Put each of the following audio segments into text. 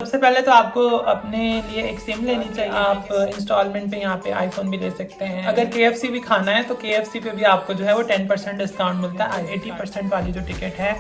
सबसे पहले तो आपको अपने लिए एक सिम लेनी चाहिए। आप इंस्टॉलमेंट पे यहाँ पे आईफोन भी ले सकते हैं। अगर KFC भी खाना है तो KFC पे भी आपको जो है वो 10% डिस्काउंट मिलता है। 80% वाली जो टिकट है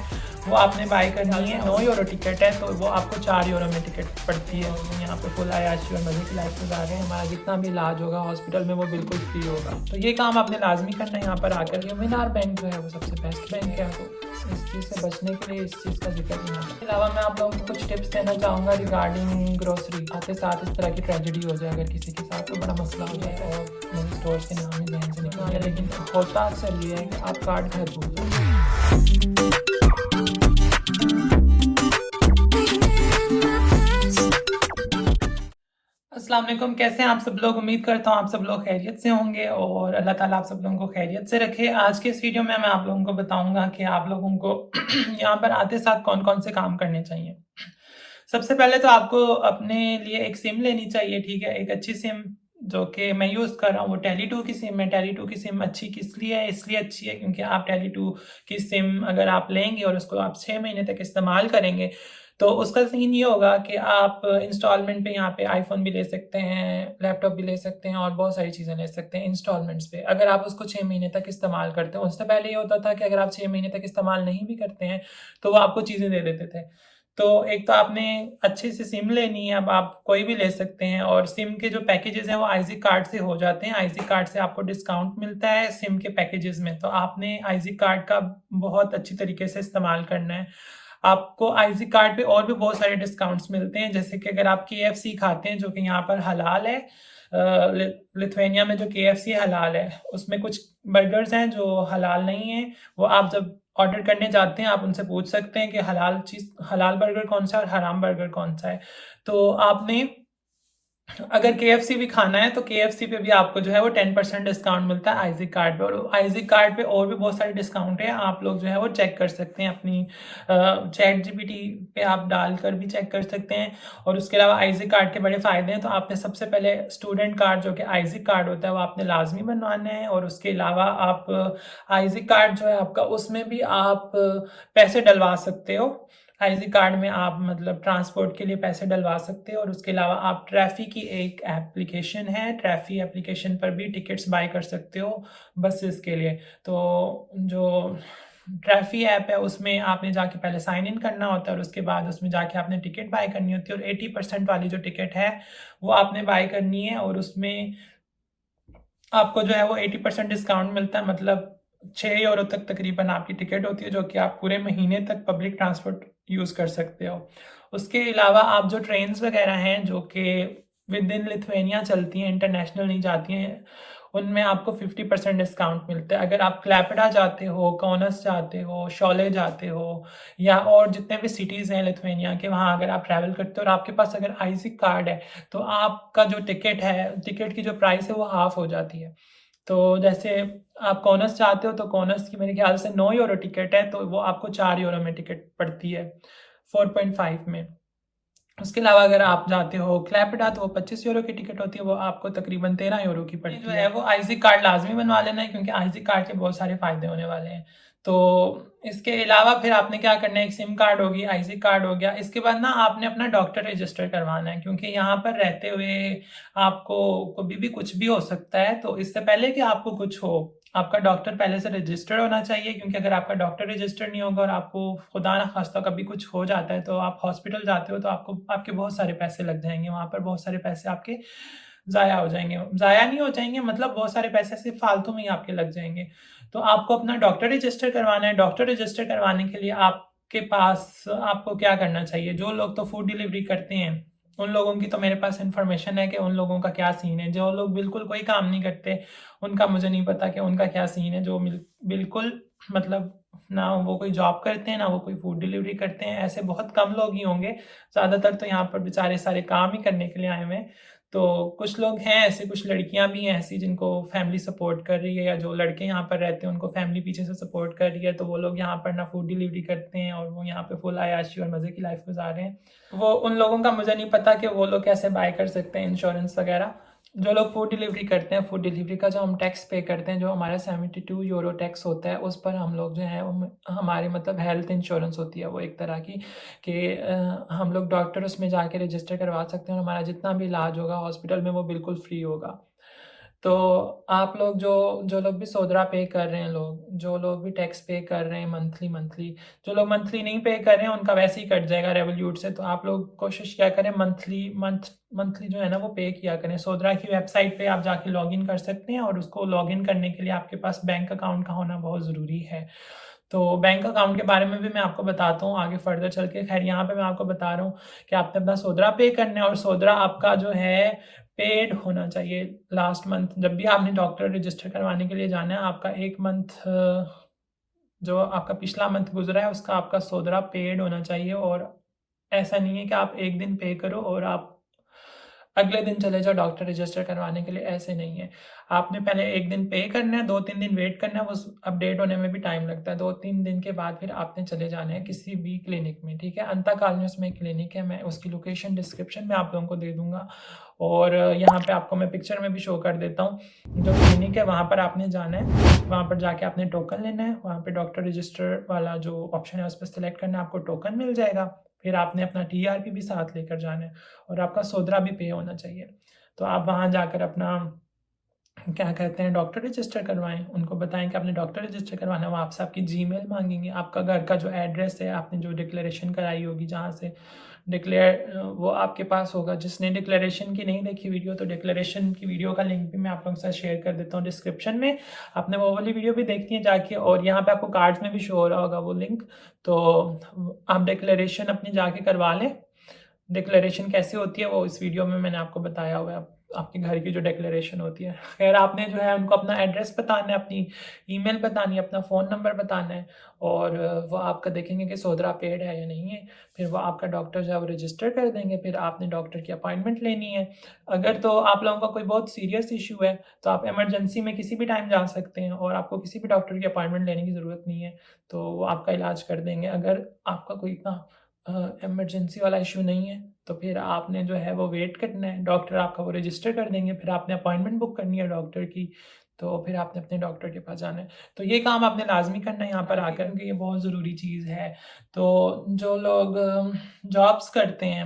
वो आपने बाई करनी है। 9 यूरो टिकट है तो वो आपको 4 यूरो में टिकट पड़ती है। यहाँ पे फुल आयाशी और मज़े की लाइफ गुजार रहे हैं। हमारा जितना भी इलाज होगा हॉस्पिटल में वो बिल्कुल फ्री होगा। तो ये काम आपने लाजमी करना है यहाँ पर आकर। ये मीनार बैंक जो है वो सबसे बेस्ट बैंक है। तो इस चीज़ से बचने के लिए इस चीज़ का जिक्र नहीं है। इसके अलावा मैं आप लोगों को कुछ टिप्स देना चाहूँगा रिगार्डिंग ग्रोसरी। आते साथ इस तरह की ट्रेजेडी हो जाए अगर किसी के साथ तो बड़ा मसला हो जाए और मेरे स्टोर्स के नाम ही जहन से निकल जाए। लेकिन होता अक्सर ये है कि आप कार्ड घर भूल जाओ। अस्सलाम वालेकुम, कैसे हैं आप सब लोग। उम्मीद करता हूँ आप सब लोग खैरियत से होंगे और अल्लाह ताला आप सब लोगों को खैरियत से रखे। आज के इस वीडियो में मैं आप लोगों को बताऊंगा कि आप लोगों को यहाँ पर आते साथ कौन कौन से काम करने चाहिए। सबसे पहले तो आपको अपने लिए एक सिम लेनी चाहिए, ठीक है। एक अच्छी सिम जो कि मैं यूज़ कर रहा हूँ वो टेली2 की सिम है। टेली2 की सिम अच्छी किस लिए है? इसलिए अच्छी है क्योंकि आप टेली2 की सिम अगर आप लेंगे और उसको आप 6 महीने तक इस्तेमाल करेंगे तो उसका सीन ये होगा कि आप इंस्टॉलमेंट पे यहाँ पे आईफोन भी ले सकते हैं, लैपटॉप भी ले सकते हैं और बहुत सारी चीज़ें ले सकते हैं इंस्टॉलमेंट्स पे, अगर आप उसको 6 महीने तक इस्तेमाल करते हैं। उससे पहले ये होता था कि अगर आप 6 महीने तक इस्तेमाल नहीं भी करते हैं तो वो आपको चीज़ें दे देते थे। तो एक तो आपने अच्छी सी सिम लेनी है। अब आप कोई भी ले सकते हैं और सिम के जो पैकेजेस हैं वो आईजी कार्ड से हो जाते हैं। आईजी कार्ड से आपको डिस्काउंट मिलता है सिम के पैकेजेस में। तो आपने आईजी कार्ड का बहुत अच्छी तरीके से इस्तेमाल करना है। आपको आईजी कार्ड पे और भी बहुत सारे डिस्काउंट्स मिलते हैं, जैसे कि अगर आप KFC खाते हैं जो कि यहाँ पर हलाल है। लिथुआनिया में जो KFC हलाल है उसमें कुछ बर्गर्स हैं जो हलाल नहीं है। वो आप जब ऑर्डर करने जाते हैं आप उनसे पूछ सकते हैं कि हलाल बर्गर कौन सा है और हराम बर्गर कौन सा है। तो आपने अगर KFC भी खाना है तो KFC पे भी आपको जो है वो 10% डिस्काउंट मिलता है आईजी कार्ड पे। और आईजी कार्ड पे और भी बहुत सारे डिस्काउंट है, आप लोग जो है वो चेक कर सकते हैं अपनी चैट जीपीटी पे आप डालकर भी चेक कर सकते हैं। और उसके अलावा आईजी कार्ड के बड़े फ़ायदे हैं। तो आपने सबसे पहले स्टूडेंट कार्ड जो कि आईजी कार्ड होता है वो आपने लाजमी बनवाना है। और उसके अलावा आप आईजी कार्ड जो है आपका उसमें भी आप पैसे डलवा सकते हो। आईजी कार्ड में आप मतलब ट्रांसपोर्ट के लिए पैसे डलवा सकते हो। और उसके अलावा आप ट्रैफी की एक एप्लीकेशन है, ट्रैफी एप्लीकेशन पर भी टिकट्स बाय कर सकते हो बसेस के लिए। तो जो ट्रैफी ऐप है उसमें आपने जाके पहले साइन इन करना होता है और उसके बाद उसमें जाके आपने टिकट बाय करनी होती है। और 80% वाली जो टिकट है वो आपने बाय करनी है और उसमें आपको जो है वो 80% डिस्काउंट मिलता है। मतलब 6 यूरो तक तकरीबन आपकी टिकट होती है जो कि आप पूरे महीने तक पब्लिक ट्रांसपोर्ट यूज़ कर सकते हो। उसके अलावा आप जो ट्रेन्स वगैरह हैं जो कि विद इन लिथुआनिया चलती हैं, इंटरनेशनल नहीं जाती हैं, उनमें आपको 50% डिस्काउंट मिलता है। अगर आप क्लैपेडा जाते हो, कौनस जाते हो, शोले जाते हो या और जितने भी सिटीज़ हैं लिथुआनिया के, वहाँ अगर आप ट्रैवल करते हो और आपके पास अगर आईजी कार्ड है तो आपका जो टिकट है, टिकट की जो प्राइस है वो हाफ़ हो जाती है। तो जैसे आप कौनस चाहते हो तो कौनस की मेरे ख्याल से 9 यूरो टिकट है तो वो आपको 4 यूरो में टिकट पड़ती है 4.5 में। उसके अलावा अगर आप जाते हो क्लैपेडा तो वो 25 यूरो की टिकट होती है, वो आपको तकरीबन 13 यूरो की पड़ती है। जो है वो आईजी कार्ड लाजमी बनवा लेना है क्योंकि आईजी कार्ड के बहुत सारे फ़ायदे होने वाले हैं। तो इसके अलावा फिर आपने क्या करना है, एक सिम कार्ड होगी, आईजी कार्ड हो गया। इसके बाद ना आपने अपना डॉक्टर रजिस्टर करवाना है क्योंकि यहाँ पर रहते हुए आपको कभी भी कुछ भी हो सकता है। तो इससे पहले कि आपको कुछ हो आपका डॉक्टर पहले से रजिस्टर्ड होना चाहिए, क्योंकि अगर आपका डॉक्टर रजिस्टर्ड नहीं होगा और आपको खुदा ना खास्ता कभी कुछ हो जाता है तो आप हॉस्पिटल जाते हो तो आपको आपके बहुत सारे पैसे लग जाएंगे। वहाँ पर बहुत सारे पैसे आपके ज़ाया हो जाएंगे, ज़ाया नहीं हो जाएंगे मतलब बहुत सारे पैसे सिर्फ फालतू में ही आपके लग जाएंगे। तो आपको अपना डॉक्टर रजिस्टर करवाना है। डॉक्टर रजिस्टर करवाने के लिए आपके पास आपको क्या करना चाहिए, जो लोग तो फूड डिलीवरी करते हैं उन लोगों की तो मेरे पास इन्फॉर्मेशन है कि उन लोगों का क्या सीन है। जो लोग बिल्कुल कोई काम नहीं करते उनका मुझे नहीं पता कि उनका क्या सीन है। जो बिल्कुल मतलब ना वो कोई जॉब करते हैं ना वो कोई फूड डिलीवरी करते हैं, ऐसे बहुत कम लोग ही होंगे। ज़्यादातर तो यहाँ पर बेचारे सारे काम ही करने के लिए आए हुए हैं। तो कुछ लोग हैं ऐसे, कुछ लड़कियां भी हैं ऐसी जिनको फैमिली सपोर्ट कर रही है, या जो लड़के यहाँ पर रहते हैं उनको फैमिली पीछे से सपोर्ट कर रही है। तो वो लोग यहाँ पर ना फूड डिलीवरी करते हैं और वो यहाँ पे फुल आयाशी और मज़े की लाइफ गुजार रहे हैं। वो उन लोगों का मुझे नहीं पता कि वो लोग कैसे बाय कर सकते हैं इंश्योरेंस वगैरह। जो लोग फूड डिलीवरी करते हैं, फूड डिलीवरी का जो हम टैक्स पे करते हैं, जो हमारा 72 यूरो टैक्स होता है, उस पर हम लोग जो है हमारी मतलब हेल्थ इंश्योरेंस होती है वो एक तरह की, कि हम लोग डॉक्टर उसमें जाके रजिस्टर करवा सकते हैं और हमारा जितना भी इलाज होगा हॉस्पिटल में वो बिल्कुल फ्री होगा। तो आप लोग जो जो लोग भी सोदरा पे कर रहे हैं, जो लोग भी टैक्स पे कर रहे हैं मंथली, जो लोग मंथली नहीं पे कर रहे हैं उनका वैसे ही कट जाएगा रेवोल्यूट से। तो आप लोग कोशिश क्या करें, मंथली जो है ना वो पे किया करें। सोदरा की वेबसाइट पे आप जाके लॉगिन कर सकते हैं और उसको लॉगिन करने के लिए आपके पास बैंक अकाउंट का होना बहुत ज़रूरी है। तो बैंक अकाउंट के बारे में भी मैं आपको बताता हूँ आगे फर्दर चल के। खैर यहाँ पे मैं आपको बता रहा हूँ कि आपने अपना सोदरा पे करना है और सोदरा आपका जो है पेड होना चाहिए लास्ट मंथ। जब भी आपने डॉक्टर रजिस्टर करवाने के लिए जाना है, आपका 1 मंथ जो आपका पिछला मंथ गुजरा है उसका आपका सोदरा पेड होना चाहिए। और ऐसा नहीं है कि आप एक दिन पे करो और आप अगले दिन चले जाओ डॉक्टर रजिस्टर करवाने के लिए, ऐसे नहीं है। आपने पहले एक दिन पे करना है, 2-3 दिन वेट करना है, वो अपडेट होने में भी टाइम लगता है। 2-3 दिन के बाद फिर आपने चले जाना है किसी भी क्लिनिक में, ठीक है। अंताकाल में उसमें क्लिनिक है, मैं उसकी लोकेशन डिस्क्रिप्शन में आप लोगों को दे दूंगा और यहाँ पे आपको मैं पिक्चर में भी शो कर देता हूँ। जो क्लिनिक है वहाँ पर आपने जाना है, वहाँ पर जाके आपने टोकन लेना है, वहाँ पे डॉक्टर रजिस्टर वाला जो ऑप्शन है उस पर सिलेक्ट करना है, आपको टोकन मिल जाएगा। फिर आपने अपना TRP भी साथ लेकर जाना है और आपका सोदरा भी पे होना चाहिए। तो आप वहाँ जाकर अपना क्या कहते हैं डॉक्टर रजिस्टर करवाएं, उनको बताएं कि आपने डॉक्टर रजिस्टर करवाना है। वो आपसे आपकी जीमेल मांगेंगे, आपका घर का जो एड्रेस है, आपने जो डिक्लेरेशन कराई होगी जहाँ से डिक्लेयर, वो आपके पास होगा। जिसने डिक्लेरेशन की नहीं देखी वीडियो, तो डिक्लेरेशन की वीडियो का लिंक भी मैं आप लोगों के साथ शेयर कर देता हूँ डिस्क्रिप्शन में। आपने वो वाली वीडियो भी देखनी है जाके, और यहाँ पे आपको कार्ड्स में भी शो हो रहा होगा वो लिंक। तो आप डिक्लेरेशन अपनी जाके करवा लें। डिक्लेरेशन कैसे होती है वो इस वीडियो में मैंने आपको बताया हुआ है, आपके घर की जो डिक्लेरेशन होती है। खैर आपने जो है उनको अपना एड्रेस बताना है, अपनी ईमेल बतानी है, अपना फ़ोन नंबर बताना है और वो आपका देखेंगे कि सोदरा पेड है या नहीं है। फिर वो आपका डॉक्टर जो है वो रजिस्टर कर देंगे। फिर आपने डॉक्टर की अपॉइंटमेंट लेनी है। अगर तो आप लोगों का कोई बहुत सीरियस इशू है तो आप इमरजेंसी में किसी भी टाइम जा सकते हैं और आपको किसी भी डॉक्टर की अपॉइंटमेंट लेने की ज़रूरत नहीं है, तो वो आपका इलाज कर देंगे। अगर आपका कोई इतना इमरजेंसी वाला इशू नहीं है तो फिर आपने जो है वो वेट करना है, डॉक्टर आपका वो रजिस्टर कर देंगे। फिर आपने अपॉइंटमेंट बुक करनी है डॉक्टर की, तो फिर आपने अपने डॉक्टर के पास जाना है। तो ये काम आपने लाजमी करना है यहाँ पर आकर, क्योंकि ये बहुत ज़रूरी चीज़ है। तो जो लोग जॉब्स करते हैं,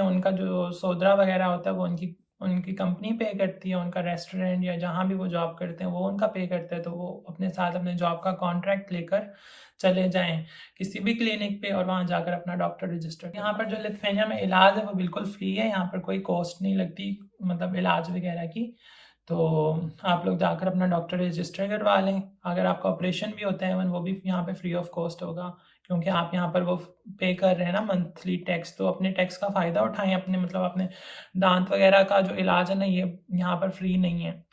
उनका जो सोदरा वगैरह होता है वो उनकी उनकी कंपनी पे करती है, उनका रेस्टोरेंट या जहाँ भी वो जॉब करते हैं वो उनका पे करता है। तो वो अपने साथ अपने जॉब का कॉन्ट्रैक्ट लेकर चले जाएँ किसी भी क्लिनिक पे और वहाँ जाकर अपना डॉक्टर रजिस्टर। यहाँ पर जो लिथुआनिया में इलाज है वो बिल्कुल फ्री है, यहाँ पर कोई कॉस्ट नहीं लगती मतलब इलाज वगैरह की। तो आप लोग जाकर अपना डॉक्टर रजिस्टर करवा लें। अगर आपका ऑपरेशन भी होता है वो भी यहाँ पे फ्री ऑफ कॉस्ट होगा, क्योंकि आप यहाँ पर वो पे कर रहे हैं ना मंथली टैक्स। तो अपने टैक्स का फ़ायदा उठाएं, अपने मतलब अपने दांत वगैरह का जो इलाज है ना ये यहाँ पर फ्री नहीं है।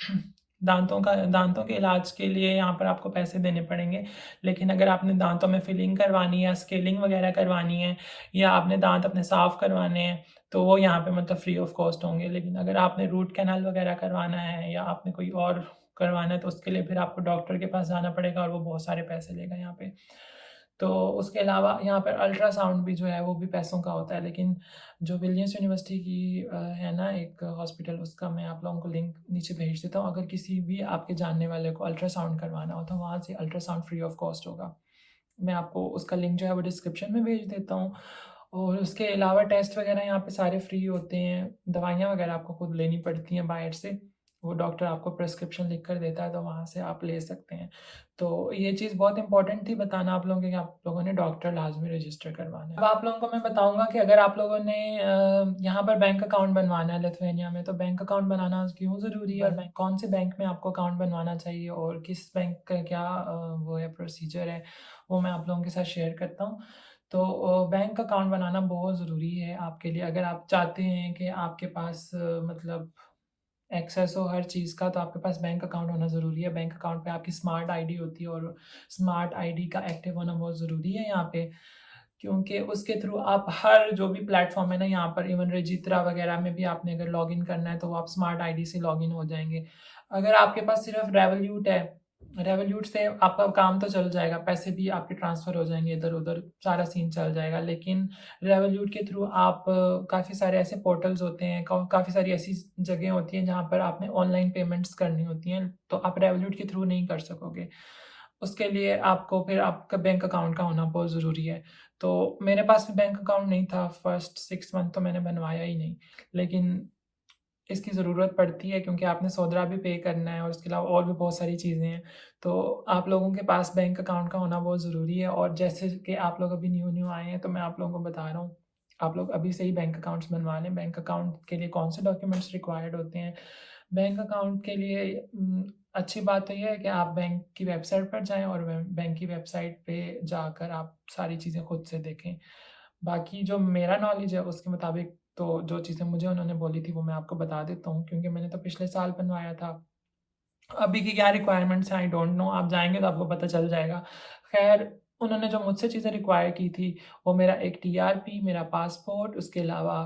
दांतों के इलाज के लिए यहाँ पर आपको पैसे देने पड़ेंगे, लेकिन अगर आपने दांतों में फिलिंग करवानी है या स्केलिंग वगैरह करवानी है या आपने दांत अपने साफ़ करवाने हैं तो वो यहाँ पे मतलब फ्री ऑफ कॉस्ट होंगे। लेकिन अगर आपने रूट कैनाल वगैरह करवाना है या आपने कोई और करवाना है तो उसके लिए फिर आपको डॉक्टर के पास जाना पड़ेगा और वो बहुत सारे पैसे लेगा यहाँ पे। तो उसके अलावा यहाँ पर अल्ट्रासाउंड भी जो है वो भी पैसों का होता है। लेकिन जो विलियम्स यूनिवर्सिटी की है ना एक हॉस्पिटल, उसका मैं आप लोगों को लिंक नीचे भेज देता हूँ। अगर किसी भी आपके जानने वाले को अल्ट्रासाउंड करवाना हो तो वहाँ से अल्ट्रासाउंड फ्री ऑफ कॉस्ट होगा। मैं आपको उसका लिंक जो है वो डिस्क्रिप्शन में भेज देता हूँ। और उसके अलावा टेस्ट वगैरह यहाँ पे सारे फ्री होते हैं। दवाइयाँ वगैरह आपको खुद लेनी पड़ती हैं बाहर से, वो डॉक्टर आपको प्रिस्क्रिप्शन लिख कर देता है तो वहाँ से आप ले सकते हैं। तो ये चीज़ बहुत इंपॉर्टेंट थी बताना आप लोगों को कि आप लोगों ने डॉक्टर लाजमी रजिस्टर करवाना है। अब आप लोगों को मैं बताऊंगा कि अगर आप लोगों ने यहाँ पर बैंक अकाउंट बनवाना है लिथुआनिया में, तो बैंक अकाउंट बनाना क्यों ज़रूरी है और कौन से बैंक में आपको अकाउंट बनवाना चाहिए और किस बैंक का क्या वो है प्रोसीजर है, वो मैं आप लोगों के साथ शेयर करता हूँ। तो बैंक अकाउंट बनाना बहुत ज़रूरी है आपके लिए। अगर आप चाहते हैं कि आपके पास मतलब एक्सेस हो हर चीज़ का, तो आपके पास बैंक अकाउंट होना ज़रूरी है। बैंक अकाउंट पे आपकी स्मार्ट आईडी होती है और स्मार्ट आईडी का एक्टिव होना बहुत ज़रूरी है यहाँ पे, क्योंकि उसके थ्रू आप हर जो भी प्लेटफॉर्म है ना यहाँ पर, इवन रजित्रा वगैरह में भी आपने अगर लॉगिन करना है तो आप स्मार्ट आईडी से लॉगिन हो जाएंगे। अगर आपके पास सिर्फ रेवोल्यूट है रेवोल्यूट से आपका काम तो चल जाएगा, पैसे भी आपके ट्रांसफ़र हो जाएँगे इधर-उधर, सारा सीन चल जाएगा। लेकिन रेवोल्यूट के थ्रू आप काफ़ी सारे ऐसे पोर्टल्स होते हैं, काफ़ी सारी ऐसी जगह होती हैं जहाँ पर आपने ऑनलाइन पेमेंट्स करनी होती हैं, तो आप रेवोल्यूट के थ्रू नहीं कर सकोगे। उसके लिए आपको फिर आपका बैंक अकाउंट का होना बहुत ज़रूरी है। तो मेरे पास भी बैंक अकाउंट नहीं था, फर्स्ट 6 मंथ तो मैंने बनवाया ही नहीं। लेकिन इसकी ज़रूरत पड़ती है क्योंकि आपने सोदरा भी पे करना है और उसके अलावा और भी बहुत सारी चीज़ें हैं। तो आप लोगों के पास बैंक अकाउंट का होना बहुत ज़रूरी है और जैसे कि आप लोग अभी न्यू-न्यू आए हैं, तो मैं आप लोगों को बता रहा हूँ, आप लोग अभी से ही बैंक अकाउंट्स बनवा लें। बैंक अकाउंट के लिए कौन-से डॉक्यूमेंट्स रिक्वायर्ड होते हैं? बैंक अकाउंट के लिए अच्छी बात तो ये है कि आप बैंक की वेबसाइट पर जाएँ और बैंक की वेबसाइट पे जाकर आप सारी चीज़ें खुद से देखें। बाकी जो मेरा नॉलेज है उसके मुताबिक तो जो चीज़ें मुझे उन्होंने बोली थी वो मैं आपको बता देता हूँ क्योंकि मैंने तो पिछले साल बनवाया था। अभी की क्या रिक्वायरमेंट्स हैं आई डोंट नो, आप जाएँगे तो आपको पता चल जाएगा। ख़ैर उन्होंने जो मुझसे चीज़ें रिक्वायर की थी वो मेरा एक टीआरपी, मेरा पासपोर्ट, उसके अलावा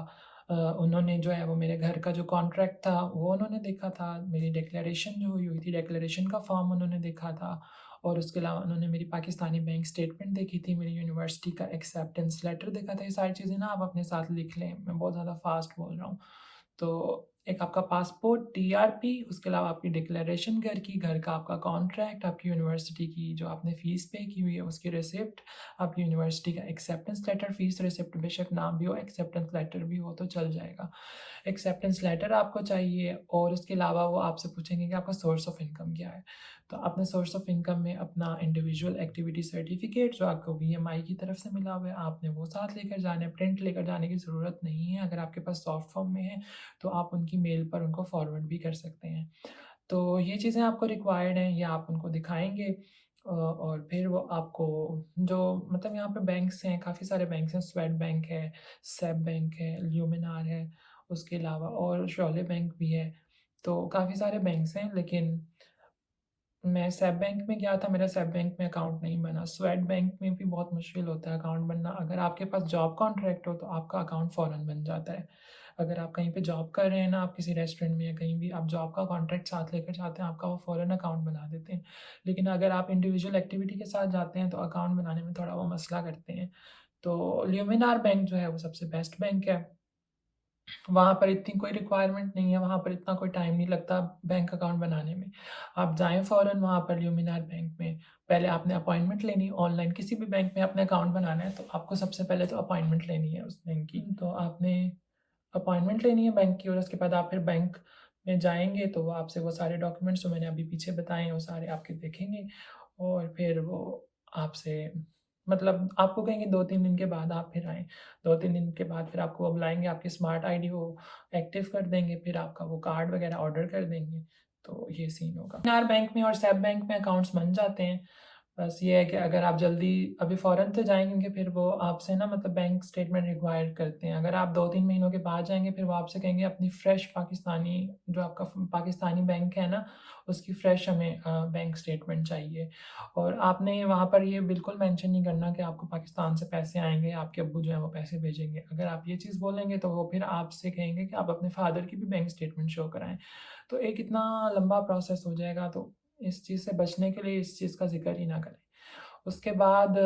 उन्होंने जो है वो मेरे घर का जो कॉन्ट्रैक्ट था वो उन्होंने देखा था, मेरी डिक्लेरेशन जो हुई थी डिक्लेरेशन का फॉर्म उन्होंने देखा था और उसके अलावा उन्होंने मेरी पाकिस्तानी बैंक स्टेटमेंट देखी थी, मेरी यूनिवर्सिटी का एक्सेप्टेंस लेटर देखा था। ये सारी चीज़ें ना आप अपने साथ लिख लें, मैं बहुत ज़्यादा फ़ास्ट बोल रहा हूँ। तो एक आपका पासपोर्ट, टीआरपी, उसके अलावा आपकी डिक्लेरेशन घर की, घर का आपका कॉन्ट्रैक्ट, आपकी यूनिवर्सिटी की जो आपने फ़ीस पे की हुई है उसकी रिसिप्ट, आपकी यूनिवर्सिटी का एक्सेप्टेंस लेटर, फ़ीस रिसिप्ट बेशक ना भी हो, एक्सेप्टेंस लेटर भी हो तो चल जाएगा। एक्सेप्टेंस लेटर आपको चाहिए और उसके अलावा वो आपसे पूछेंगे कि आपका सोर्स ऑफ इनकम क्या है। तो अपने सोर्स ऑफ इनकम में अपना इंडिविजुअल एक्टिविटी सर्टिफिकेट जो आपको वीएमआई की तरफ से मिला हुआ है, आपने वो साथ लेकर जाना है, प्रिंट लेकर जाने की ज़रूरत नहीं है। अगर आपके पास सॉफ्ट फॉर्म में है तो आप उनकी मेल पर उनको फॉरवर्ड भी कर सकते हैं। तो ये चीज़ें आपको रिक्वायर्ड हैं, ये आप उनको दिखाएँगे और फिर वो आपको जो मतलब यहाँ पे बैंक्स हैं, काफ़ी सारे बैंक्स हैं, स्वेट बैंक है, सेब बैंक है, ल्यूमिनार है, उसके अलावा और शोले बैंक भी है। तो काफ़ी सारे बैंक्स हैं लेकिन मैं सेब बैंक में गया था, मेरा सेब बैंक में अकाउंट नहीं बना। स्वेट बैंक में भी बहुत मुश्किल होता है अकाउंट बनना। अगर आपके पास जॉब कॉन्ट्रैक्ट हो तो आपका अकाउंट फ़ौरन बन जाता है। अगर आप कहीं पे जॉब कर रहे हैं ना, आप किसी रेस्टोरेंट में या कहीं भी आप जॉब का कॉन्ट्रैक्ट साथ लेकर जाते हैं, आपका वो फ़ौरन अकाउंट बना देते हैं। लेकिन अगर आप इंडिविजुअल एक्टिविटी के साथ जाते हैं तो अकाउंट बनाने में थोड़ा वो मसला करते हैं। तो ल्यूमिनार बैंक जो है वो सबसे बेस्ट बैंक है। वहाँ पर इतनी कोई रिक्वायरमेंट नहीं है, वहाँ पर इतना कोई टाइम नहीं लगता बैंक अकाउंट बनाने में। आप जाएँ फ़ौरन वहाँ पर ल्यूमिनार बैंक में, पहले आपने अपॉइंटमेंट लेनी है ऑनलाइन किसी भी बैंक में अपने अकाउंट बनाना है तो आपको सबसे पहले तो अपॉइंटमेंट लेनी है उस बैंक की। तो आपने अपॉइंटमेंट लेनी है बैंक की और उसके बाद आप फिर बैंक में जाएँगे तो वो आपसे वो सारे डॉक्यूमेंट्स जो मैंने अभी पीछे बताए हैं वो सारे आपके देखेंगे और फिर वो आपसे मतलब आपको कहेंगे 2-3 दिन के बाद आप फिर आएँ। 2-3 दिन के बाद फिर आपको वो बुलाएँगे, आपकी स्मार्ट आईडी वो एक्टिव कर देंगे, फिर आपका वो कार्ड वगैरह ऑर्डर कर देंगे, तो ये सीन होगा। केनरा बैंक में और सेब बैंक में अकाउंट्स बन जाते हैं, बस ये है कि अगर आप जल्दी अभी फ़ौरन से जाएँ क्योंकि फिर वो आपसे ना मतलब बैंक स्टेटमेंट रिक्वायर करते हैं। अगर आप 2-3 महीनों के बाद जाएँगे फिर वो आपसे कहेंगे अपनी फ्रेश पाकिस्तानी जो आपका पाकिस्तानी बैंक है ना, उसकी फ्रेश हमें बैंक स्टेटमेंट चाहिए। और आपने वहाँ पर ये बिल्कुल मेंशन नहीं करना कि आपको पाकिस्तान से पैसे आएँगे, आपके अब्बू जो हैं वो पैसे भेजेंगे। अगर आप ये चीज़ बोलेंगे तो वो फिर आपसे कहेंगे कि आप अपने फादर की भी बैंक स्टेटमेंट शो कराएँ। तो एक इतना लंबा प्रोसेस हो जाएगा तो इस चीज़ से बचने के लिए इस चीज़ का ज़िक्र ही ना करें। उसके बाद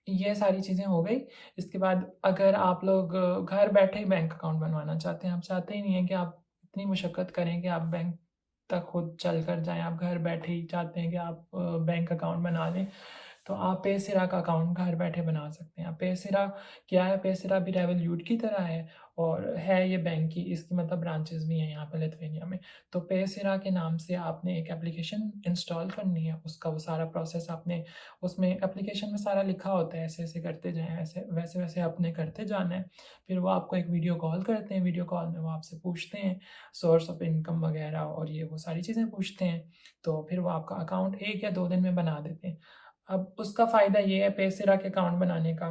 ये सारी चीज़ें हो गई। इसके बाद अगर आप लोग घर बैठे ही बैंक अकाउंट बनवाना चाहते हैं, आप चाहते ही नहीं हैं कि आप इतनी मशक्कत करें कि आप बैंक तक खुद चल कर जाएँ, आप घर बैठे ही चाहते हैं कि आप बैंक अकाउंट बना लें, तो आप पेसिरा का अकाउंट घर बैठे बना सकते हैं। पेसिरा क्या है? पेसिरा भी रेवोल्यूट की तरह है और है ये बैंक की, इसकी मतलब ब्रांचेज़ भी हैं यहाँ पे लिथुआनिया में। तो पेसिरा के नाम से आपने एक एप्लीकेशन इंस्टॉल करनी है, उसका वो सारा प्रोसेस आपने उसमें एप्लीकेशन में सारा लिखा होता है, ऐसे-ऐसे करते जाएँ, ऐसे वैसे-वैसे आपने करते जाना है। फिर वो आपको एक वीडियो कॉल करते हैं, वीडियो कॉल में वो आपसे पूछते हैं सोर्स ऑफ इनकम वगैरह और ये वो सारी चीज़ें पूछते हैं। तो फिर वो आपका अकाउंट 1 या 2 दिन में बना देते हैं। अब उसका फ़ायदा ये है पेसिरा के अकाउंट बनाने का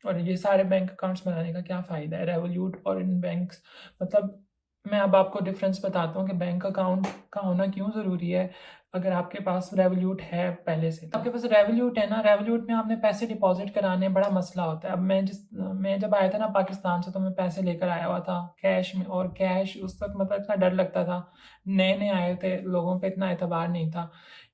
और ये सारे बैंक अकाउंट्स बनाने का क्या फ़ायदा है रेवोल्यूट और इन बैंक्स मतलब मैं अब आपको डिफ़रेंस बताता हूँ कि बैंक अकाउंट का होना क्यों ज़रूरी है, अगर आपके पास रेवोल्यूट है पहले से। तो आपके पास रेवोल्यूट है ना, रेवोल्यूट में आपने पैसे डिपॉज़िट कराने बड़ा मसला होता है। अब मैं जब आया था ना पाकिस्तान से तो मैं पैसे लेकर आया हुआ था कैश में और कैश उस वक़्त मतलब इतना डर लगता था। नए-नए आए थे, लोगों पे इतना एतबार नहीं था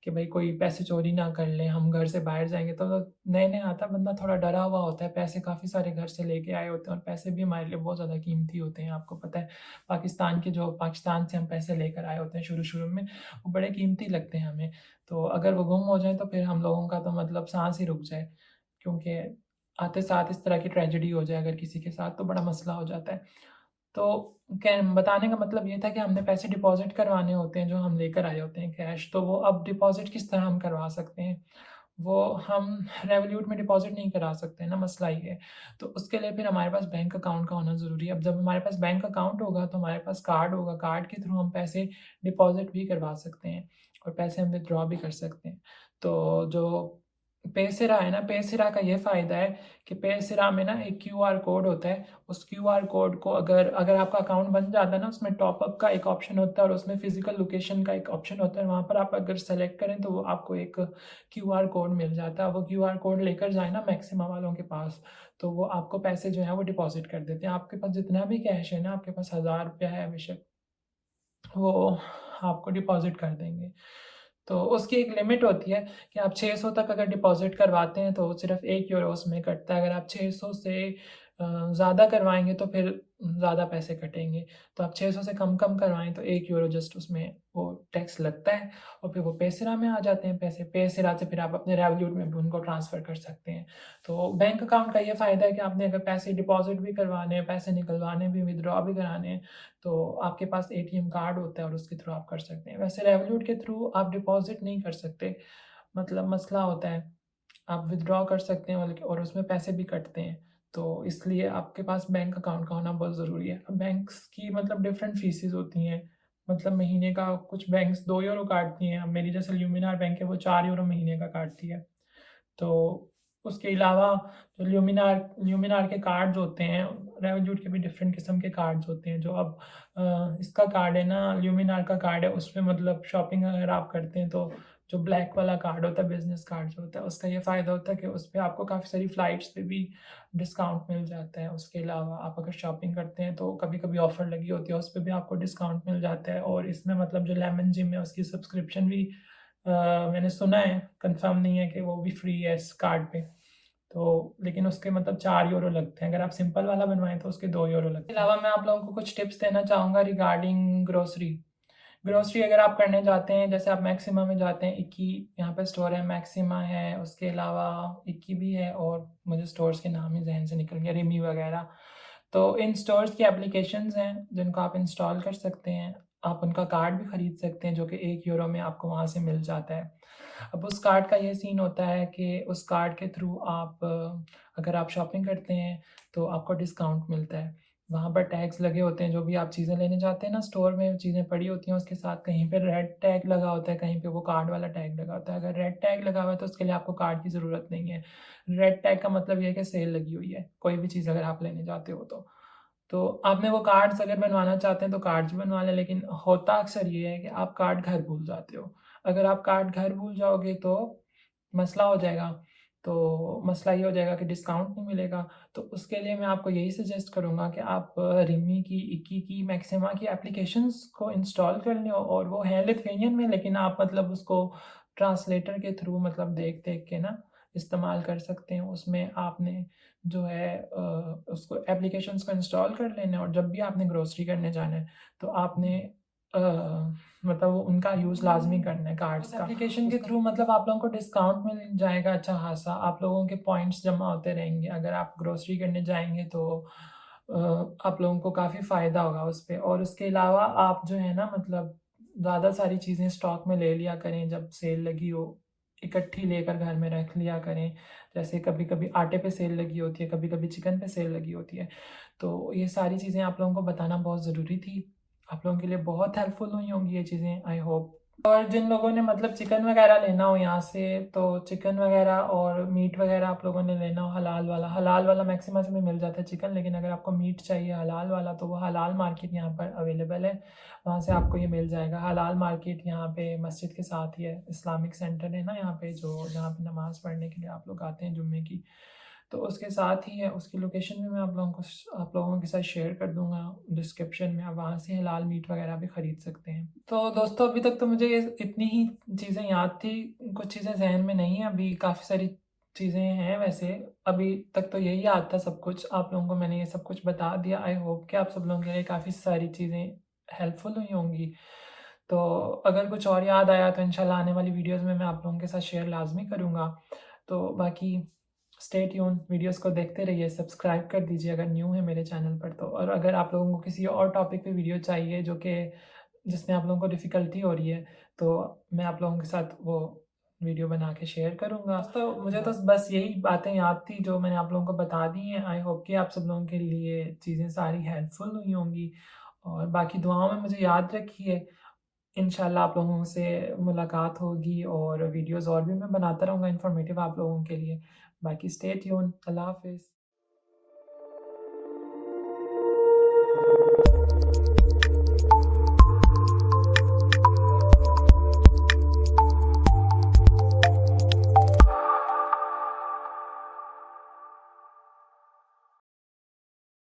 कि भाई कोई पैसे चोरी ना कर ले, हम घर से बाहर जाएँगे तो नए-नए आता बंदा थोड़ा डरा हुआ होता है, पैसे काफ़ी सारे घर से लेके आए होते हैं और पैसे भी हमारे लिए बहुत ज़्यादा कीमती होते हैं। आपको पता है पाकिस्तान से हम पैसे लेकर आए होते हैं शुरू-शुरू में, वो बड़े कीमती लगते हैं हमें। तो अगर वो गुम हो जाएँ तो फिर हम लोगों का तो मतलब साँस ही रुक जाए, क्योंकि आते साथ इस तरह की ट्रेजेडी हो जाए अगर किसी के साथ तो बड़ा मसला हो जाता है। तो क्या बताने का मतलब ये था कि हमने पैसे डिपॉज़िट करवाने होते हैं जो हम लेकर आए होते हैं कैश, तो वो अब डिपॉज़िट किस तरह हम करवा सकते हैं? वो हम रेवोल्यूट में डिपॉज़िट नहीं करा सकते ना, मसला ये है। तो उसके लिए फिर हमारे पास बैंक अकाउंट का होना ज़रूरी है। अब जब हमारे पास बैंक अकाउंट होगा तो हमारे पास कार्ड होगा, कार्ड के थ्रू हम पैसे डिपॉज़िट भी करवा सकते हैं और पैसे हम विथड्रॉ भी कर सकते हैं। तो जो पेसिरा है ना, पेसिरा का ये फ़ायदा है कि पेसिरा में ना एक क्यूआर कोड होता है, उस क्यूआर कोड को अगर अगर आपका अकाउंट बन जाता है ना, उसमें टॉप अप का एक ऑप्शन होता है और उसमें फिज़िकल लोकेशन का एक ऑप्शन होता है, वहाँ पर आप अगर सेलेक्ट करें तो वो आपको एक क्यूआर कोड मिल जाता है। वो क्यूआर कोड लेकर जाएँ ना मैक्सिमा वालों के पास, तो वो आपको पैसे जो हैं वो डिपॉज़िट कर देते हैं। आपके पास जितना भी कैश है ना, आपके पास ₹1000 है बेशक, वो आपको डिपॉज़िट कर देंगे। तो उसकी एक लिमिट होती है कि आप 600 तक अगर डिपॉज़िट करवाते हैं तो सिर्फ़ 1 यूरो उसमें कटता है। अगर आप 600 से ज़्यादा करवाएँगे तो फिर ज़्यादा पैसे कटेंगे। तो आप 600 से कम-कम करवाएँ तो 1 यूरो जस्ट उसमें वो टैक्स लगता है और फिर वो पेसिरा में आ जाते हैं पैसे। पेसिरा से फिर आप अपने रेवोल्यूट में भी उनको ट्रांसफ़र कर सकते हैं। तो बैंक अकाउंट का ये फ़ायदा है कि आपने अगर पैसे डिपॉज़िट भी करवाने हैं, पैसे निकलवाने भी, विथड्रॉ भी कराने हैं, तो आपके पास एटीएम कार्ड होता है और उसके थ्रू आप कर सकते हैं। वैसे रेवोल्यूट के थ्रू आप डिपॉज़िट नहीं कर सकते, मतलब मसला होता है। आप विथड्रॉ कर सकते हैं और उसमें पैसे भी कटते हैं। तो इसलिए आपके पास बैंक अकाउंट का होना बहुत ज़रूरी है। अब बैंक्स की मतलब डिफरेंट फ़ीसेस होती हैं। मतलब महीने का कुछ बैंक्स 2 यूरो काटती हैं। अब मेरी जैसे ल्यूमिनार बैंक है वो 4 यूरो महीने का काटती है। तो उसके अलावा जो ल्यूमिनार के कार्ड्स होते हैं, रेवोल्यूट के भी डिफरेंट किस्म के कार्ड्स होते हैं। जो अब इसका कार्ड है ना, ल्यूमिनार का कार्ड है, उसमें मतलब शॉपिंग अगर आप करते हैं तो जो ब्लैक वाला कार्ड होता है, बिज़नेस कार्ड जो होता है, उसका ये फ़ायदा होता है कि उसपे आपको काफ़ी सारी फ्लाइट्स पे भी डिस्काउंट मिल जाता है। उसके अलावा आप अगर शॉपिंग करते हैं तो कभी-कभी ऑफ़र लगी होती है, उसपे भी आपको डिस्काउंट मिल जाता है और इसमें मतलब जो लेमन जिम है उसकी सब्सक्रिप्शन भी अ, मैंने सुना है, कन्फर्म नहीं है कि वो भी फ्री है इस कार्ड पे। तो लेकिन उसके मतलब 4 यूरो लगते हैं, अगर आप सिंपल वाला बनवाएँ तो उसके 2 यूरो लगते हैं। इसके अलावा मैं आप लोगों को कुछ टिप्स देना चाहूँगा रिगार्डिंग ग्रोसरी। ग्रोसरी अगर आप करने जाते हैं, जैसे आप मैक्सिमा में जाते हैं, इक्की यहाँ पे स्टोर है, मैक्सिमा है, उसके अलावा इक्की भी है और मुझे स्टोर्स के नाम ही ज़हन से निकल गया, रिमी वगैरह। तो इन स्टोर्स की एप्लीकेशंस हैं जिनको आप इंस्टॉल कर सकते हैं। आप उनका कार्ड भी खरीद सकते हैं जो कि 1 यूरो में आपको वहाँ से मिल जाता है। अब उस कार्ड का ये सीन होता है कि उस कार्ड के थ्रू आप अगर आप शॉपिंग करते हैं तो आपको डिस्काउंट मिलता है। वहाँ पर टैग्स लगे होते हैं, जो भी आप चीज़ें लेने जाते हैं ना स्टोर में चीज़ें पड़ी होती हैं उसके साथ कहीं पे रेड टैग लगा होता है, कहीं पे वो कार्ड वाला टैग लगा होता है। अगर रेड टैग लगा हुआ है तो उसके लिए आपको कार्ड की ज़रूरत नहीं है। रेड टैग का मतलब ये है कि सेल लगी हुई है, कोई भी चीज़ अगर आप लेने जाते हो तो। तो आपने वो कार्ड्स अगर बनवाना चाहते हैं तो कार्ड्स बनवा लें, लेकिन होता अक्सर ये है कि आप कार्ड घर भूल जाते हो। अगर आप कार्ड घर भूल जाओगे तो मसला हो जाएगा। तो मसला ये हो जाएगा कि डिस्काउंट नहीं मिलेगा। तो उसके लिए मैं आपको यही सजेस्ट करूँगा कि आप रिमी की, इक्की की, मैक्सिमा की एप्लीकेशंस को इंस्टॉल कर लें और वो है लिथुआनियन में, लेकिन आप मतलब उसको ट्रांसलेटर के थ्रू मतलब देख-देख के ना इस्तेमाल कर सकते हैं। उसमें आपने जो है उसको एप्लीकेशंस को इंस्टॉल कर लेना है और जब भी आपने ग्रोसरी करने जाना है, तो आपने अ, मतलब वो उनका यूज़ लाज़मी करना है कार्ड्स का। एप्लीकेशन के थ्रू मतलब आप लोगों को डिस्काउंट मिल जाएगा अच्छा खासा, आप लोगों के पॉइंट्स जमा होते रहेंगे। अगर आप ग्रोसरी करने जाएँगे तो अ, आप लोगों को काफ़ी फ़ायदा होगा उसपे और उसके अलावा आप जो है ना मतलब ज़्यादा सारी चीज़ें स्टॉक में ले लिया करें जब सेल लगी हो, इकट्ठी लेकर घर में रख लिया करें। जैसे कभी-कभी आटे पे सेल लगी होती है, कभी-कभी चिकन पे सेल लगी होती है। तो ये सारी चीज़ें आप लोगों को बताना बहुत ज़रूरी थी। आप लोगों के लिए बहुत हेल्पफुल हुई होंगी ये चीज़ें, आई होप। और जिन लोगों ने मतलब चिकन वगैरह लेना हो यहाँ से, तो चिकन वगैरह और मीट वगैरह आप लोगों ने लेना हो हलाल वाला मैक्सिमा से भी मिल जाता है चिकन, लेकिन अगर आपको मीट चाहिए हलाल वाला तो वो हलाल मार्केट यहाँ पर अवेलेबल है, वहाँ से आपको ये मिल जाएगा। हलाल मार्केट यहाँ पे मस्जिद के साथ ही है, इस्लामिक सेंटर है ना यहाँ पे, जो जहाँ पे नमाज़ पढ़ने के लिए आप लोग आते हैं जुम्मे की। तो उसके साथ ही है उसकी लोकेशन भी मैं आप लोगों के साथ शेयर कर दूँगा डिस्क्रिप्शन में, आप वहाँ से हलाल मीट वगैरह भी ख़रीद सकते हैं। तो दोस्तों अभी तक तो मुझे ये इतनी ही चीज़ें याद थी, कुछ चीज़ें ज़हन में नहीं है, अभी काफ़ी सारी चीज़ें हैं वैसे, अभी तक तो यही याद था सब कुछ, आप लोगों को मैंने ये सब कुछ बता दिया। आई होप कि आप सब लोगों के लिए काफ़ी सारी चीज़ें हेल्पफुल हुई होंगी। तो अगर कुछ और याद आया तो इंशाल्लाह आने वाली वीडियोज़ में मैं आप लोगों के साथ शेयर लाज़मी करूँगा। तो बाकी स्टे ट्यून्ड, वीडियोज़ को देखते रहिए, सब्सक्राइब कर दीजिए अगर न्यू है मेरे चैनल पर तो। और अगर आप लोगों को किसी और टॉपिक पे वीडियो चाहिए जो कि जिसमें आप लोगों को डिफ़िकल्टी हो रही है, तो मैं आप लोगों के साथ वो वीडियो बना के शेयर करूँगा। तो मुझे तो बस यही बातें याद थी जो मैंने आप लोगों को बता दी हैं। आई होप कि आप सब लोगों के लिए चीज़ें सारी हेल्पफुल हुई होंगी और बाकी दुआओं में मुझे याद रखिए। इंशाल्लाह आप लोगों से मुलाकात होगी और वीडियोज़ और भी मैं बनाता रहूँगा इन्फॉर्मेटिव आप लोगों के लिए। बाकी स्टे ट्यून्ड, अल्लाह हाफ़िज़।